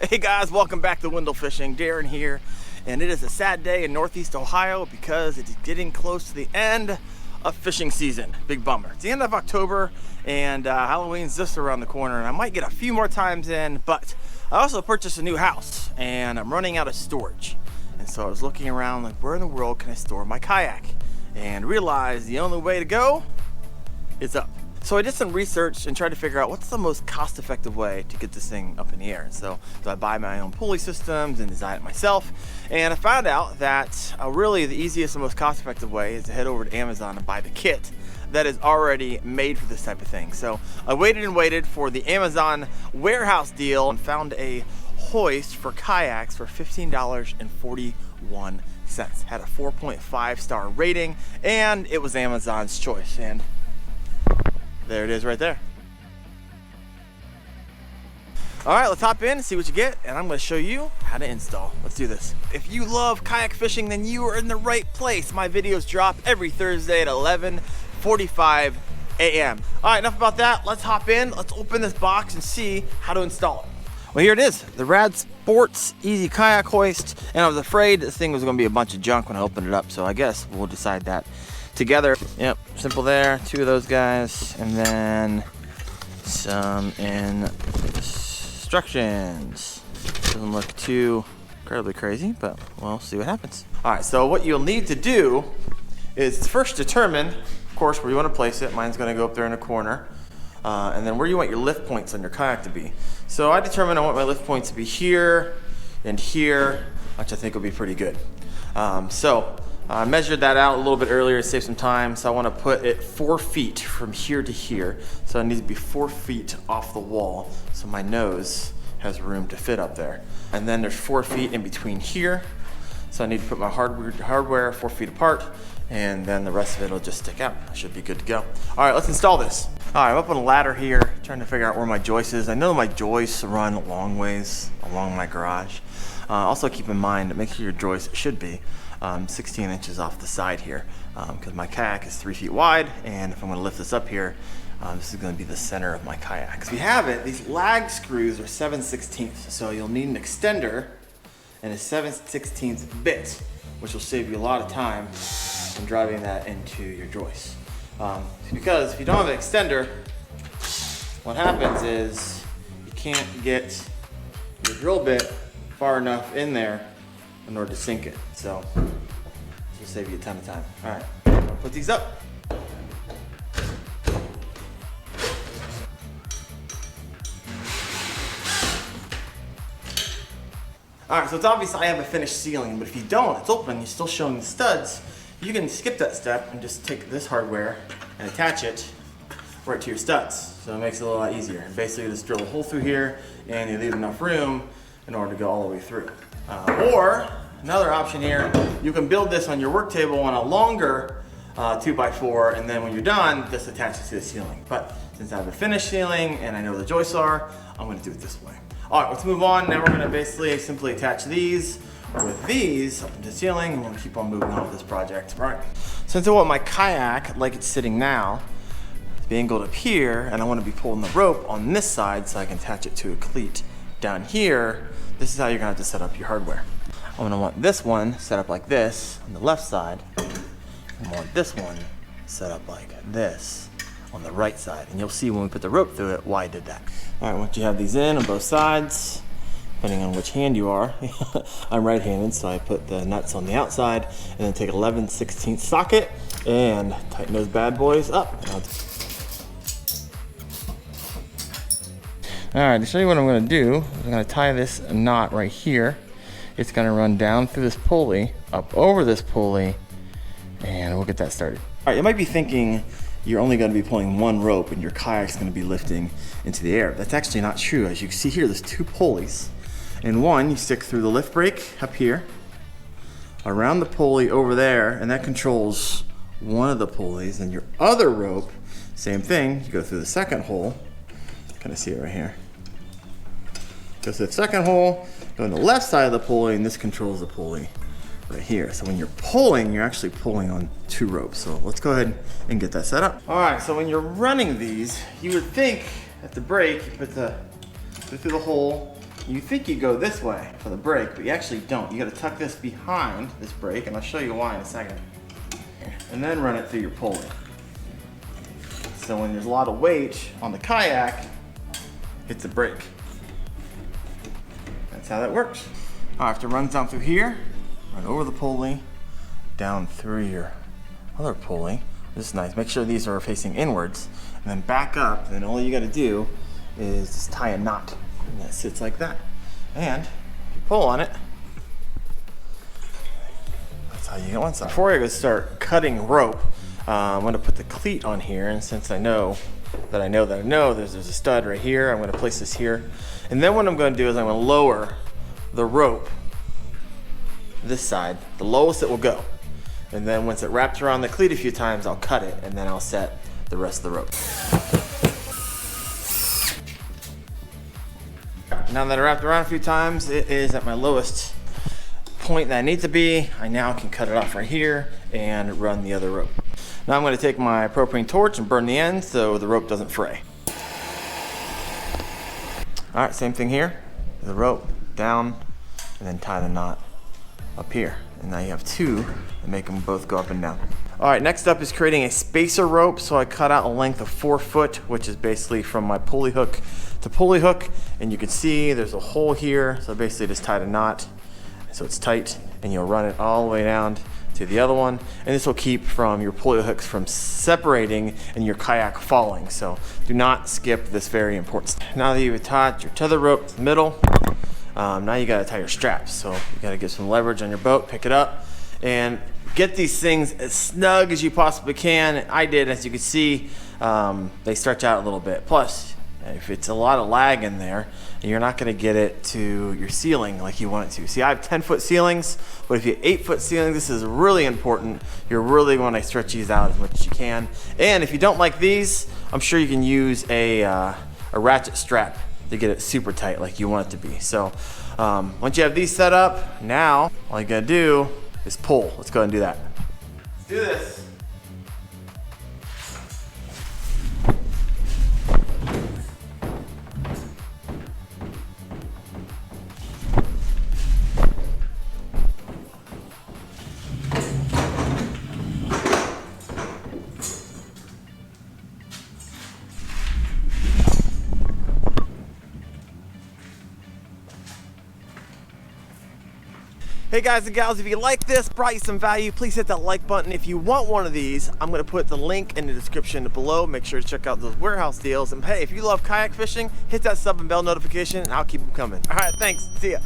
Hey guys, welcome back to Wendell Fishing. Darren here, and it is a sad day in Northeast Ohio because it is getting close to the end of fishing season. Big bummer. It's the end of October and Halloween's just around the corner, and I might get a few more times in, but I also purchased a new house and I'm running out of storage. And so I was looking around like, where in the world can I store my kayak? And realized the only way to go is up. So I did some research and tried to figure out what's the most cost-effective way to get this thing up in the air. So I buy my own pulley systems and design it myself. And I found out that really the easiest and most cost-effective way is to head over to Amazon and buy the kit that is already made for this type of thing. So I waited and waited for the Amazon warehouse deal and found a hoist for kayaks for $15.41. Had a 4.5 star rating, and it was Amazon's choice. And there it is right there. All right, let's hop in and see what you get, and I'm gonna show you how to install. Let's do this. If you love kayak fishing, then you are in the right place. My videos drop every Thursday at 11:45 a.m. All right, enough about that. Let's hop in, let's open this box and see how to install it. Well, here it is, the Rad Sports Easy Kayak Hoist, and I was afraid this thing was gonna be a bunch of junk when I opened it up, so I guess we'll decide that together. Yep, simple there, two of those guys, and then some instructions. Doesn't look too incredibly crazy, but we'll see what happens. All right, so what you'll need to do is first determine, of course, where you want to place it. Mine's gonna go up there in a corner. And then where you want your lift points on your kayak to be. So I determined I want my lift points to be here and here, which I think will be pretty good. I measured that out a little bit earlier to save some time, so I want to put it 4 feet from here to here. So it needs to be 4 feet off the wall, so my nose has room to fit up there. And then there's 4 feet in between here, so I need to put my hardware 4 feet apart, and then the rest of it will just stick out. I should be good to go. All right, let's install this. All right, I'm up on a ladder here, trying to figure out where my joist is. I know my joists run a long ways along my garage. Also keep in mind, make sure your joist should be 16 inches off the side here, because my kayak is 3 feet wide, and if I'm gonna lift this up here, this is gonna be the center of my kayak. If you have it, these lag screws are 7/16, so you'll need an extender and a 7/16 bit, which will save you a lot of time in driving that into your joist. Because if you don't have an extender, what happens is you can't get your drill bit far enough in there in order to sink it. So this will save you a ton of time. All right, put these up. All right, so it's obvious I have a finished ceiling, but if you don't, it's open, you're still showing the studs, you can skip that step and just take this hardware and attach it right to your studs. So it makes it a lot easier. And basically just drill a hole through here and you leave enough room in order to go all the way through. Or another option here, you can build this on your work table on a longer 2x4, and then when you're done, just attach it to the ceiling. But since I have a finished ceiling and I know where the joists are, I'm gonna do it this way. All right, let's move on. Now we're gonna basically simply attach these with these up to the ceiling, and we'll keep on moving on with this project. All right. Since I want my kayak, like it's sitting now, to be angled up here, and I wanna be pulling the rope on this side so I can attach it to a cleat down here, this is how you're gonna have to set up your hardware. I'm gonna want this one set up like this on the left side, and I want this one set up like this on the right side. And you'll see when we put the rope through it why I did that. All right, once you have these in on both sides, depending on which hand you are, I'm right-handed, so I put the nuts on the outside, and then take 11/16 socket and tighten those bad boys up. All right, to show you what I'm gonna do, I'm gonna tie this knot right here. It's gonna run down through this pulley, up over this pulley, and we'll get that started. All right, you might be thinking you're only gonna be pulling one rope and your kayak's gonna be lifting into the air. That's actually not true. As you can see here, there's 2 pulleys. And one, you stick through the lift brake up here, around the pulley over there, and that controls one of the pulleys. And your other rope, same thing, you go through the second hole, kind of see it right here. Go through the second hole, go on the left side of the pulley, and this controls the pulley right here. So when you're pulling, you're actually pulling on 2 ropes. So let's go ahead and get that set up. All right, so when you're running these, you would think at the brake, you put the go through the hole, you think you go this way for the brake, but you actually don't. You gotta tuck this behind this brake, and I'll show you why in a second. And then run it through your pulley. So when there's a lot of weight on the kayak, hits the brake. That's how that works. All right, after it runs down through here, run over the pulley, down through your other pulley. This is nice. Make sure these are facing inwards, and then back up, and then all you gotta do is just tie a knot. And that sits like that. And if you pull on it, that's how you get one side. Before I go start cutting rope, I'm gonna put the cleat on here, and since I know there's a stud right here, I'm gonna place this here. And then what I'm gonna do is I'm gonna lower the rope this side, the lowest it will go. And then once it wraps around the cleat a few times, I'll cut it, and then I'll set the rest of the rope. Now that I wrapped around a few times, it is at my lowest point that I need to be. I now can cut it off right here and run the other rope. Now I'm going to take my propane torch and burn the end so the rope doesn't fray. All right, same thing here. The rope down and then tie the knot up here. And now you have two that make them both go up and down. All right, next up is creating a spacer rope. So I cut out a length of 4 foot, which is basically from my pulley hook to pulley hook. And you can see there's a hole here. So basically just tied a knot so it's tight, and you'll run it all the way down to the other one. And this will keep from your pulley hooks from separating and your kayak falling. So do not skip this very important step. Now that you've attached your tether rope to the middle, now you gotta tie your straps. So you gotta get some leverage on your boat, pick it up, and get these things as snug as you possibly can. I did, as you can see, they stretch out a little bit. Plus, if it's a lot of lag in there, you're not gonna get it to your ceiling like you want it to. See, I have 10-foot ceilings, but if you have 8-foot ceilings, this is really important. You really wanna stretch these out as much as you can. And if you don't like these, I'm sure you can use a ratchet strap to get it super tight like you want it to be. So once you have these set up, now all you gotta do is pull. Let's go ahead and do that. Let's do this. Hey guys and gals, if you like this, brought you some value, please hit that like button. If you want one of these, I'm gonna put the link in the description below. Make sure to check out those warehouse deals. And hey, if you love kayak fishing, hit that sub and bell notification and I'll keep them coming. All right, thanks, see ya.